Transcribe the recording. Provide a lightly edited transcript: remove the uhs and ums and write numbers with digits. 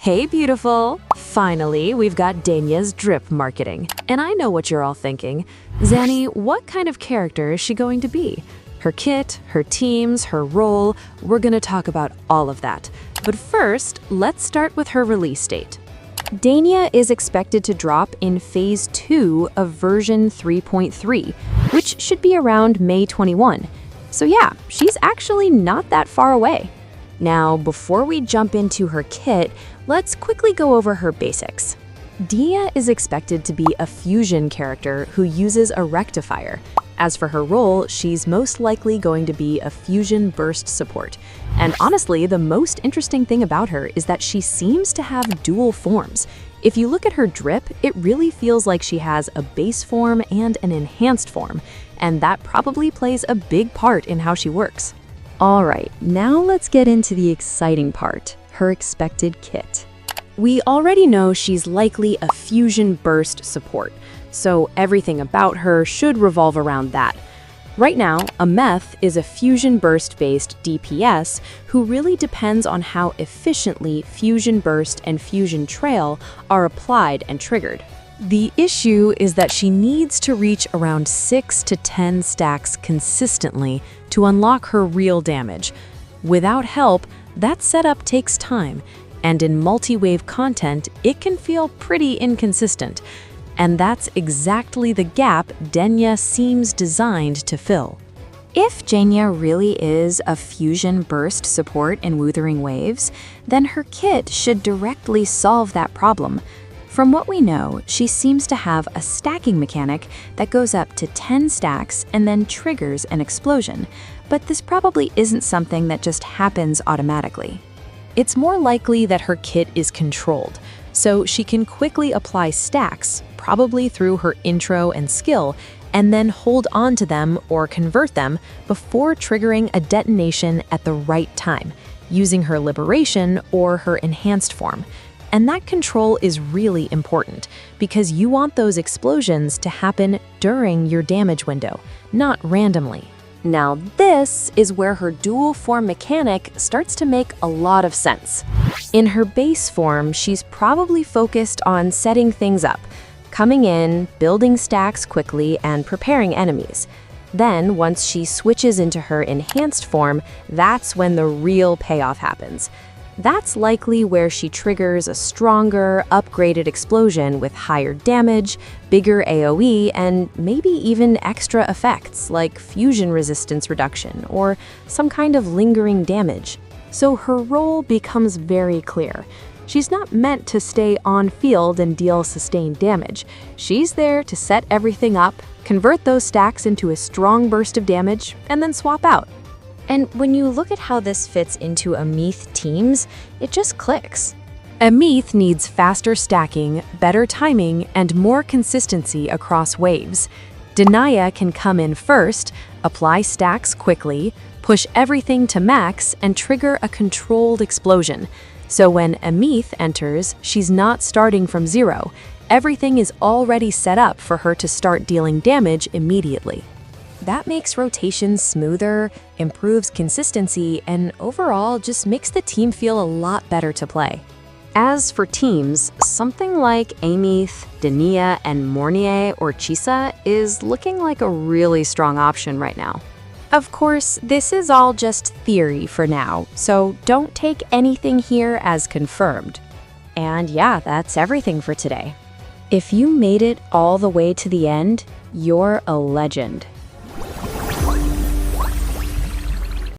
Hey beautiful! Finally, we've got Denia's drip marketing. And I know what you're all thinking. Zanny, what kind of character is she going to be? Her kit, her teams, her role, we're gonna talk about all of that. But first, let's start with her release date. Denia is expected to drop in Phase 2 of version 3.3, which should be around May 21. So yeah, she's actually not that far away. Now, before we jump into her kit, let's quickly go over her basics. Denia is expected to be a fusion character who uses a rectifier. As for her role, she's most likely going to be a fusion burst support. And honestly, the most interesting thing about her is that she seems to have dual forms. If you look at her drip, it really feels like she has a base form and an enhanced form, and that probably plays a big part in how she works. Alright, now let's get into the exciting part, her expected kit. We already know she's likely a fusion burst support, so everything about her should revolve around that. Right now, Aemeath is a fusion burst-based DPS who really depends on how efficiently fusion burst and fusion trail are applied and triggered. The issue is that she needs to reach around 6 to 10 stacks consistently to unlock her real damage. Without help, that setup takes time, and in multi-wave content, it can feel pretty inconsistent. And that's exactly the gap Denia seems designed to fill. If Denia really is a fusion burst support in Wuthering Waves, then her kit should directly solve that problem. From what we know, she seems to have a stacking mechanic that goes up to 10 stacks and then triggers an explosion, but this probably isn't something that just happens automatically. It's more likely that her kit is controlled, so she can quickly apply stacks, probably through her intro and skill, and then hold on to them or convert them before triggering a detonation at the right time, using her liberation or her enhanced form. And that control is really important because you want those explosions to happen during your damage window, not randomly. Now this is where her dual form mechanic starts to make a lot of sense. In her base form, she's probably focused on setting things up, coming in, building stacks quickly, and preparing enemies. Then, once she switches into her enhanced form, that's when the real payoff happens. That's likely where she triggers a stronger, upgraded explosion with higher damage, bigger AoE, and maybe even extra effects like fusion resistance reduction or some kind of lingering damage. So her role becomes very clear. She's not meant to stay on field and deal sustained damage. She's there to set everything up, convert those stacks into a strong burst of damage, and then swap out. And when you look at how this fits into Aemeath teams, it just clicks. Aemeath needs faster stacking, better timing, and more consistency across waves. Denia can come in first, apply stacks quickly, push everything to max, and trigger a controlled explosion. So when Aemeath enters, she's not starting from zero. Everything is already set up for her to start dealing damage immediately. That makes rotations smoother, improves consistency, and overall just makes the team feel a lot better to play. As for teams, something like Aemeath, Denia, and Mornier or Chisa is looking like a really strong option right now. Of course, this is all just theory for now, so don't take anything here as confirmed. And yeah, that's everything for today. If you made it all the way to the end, you're a legend.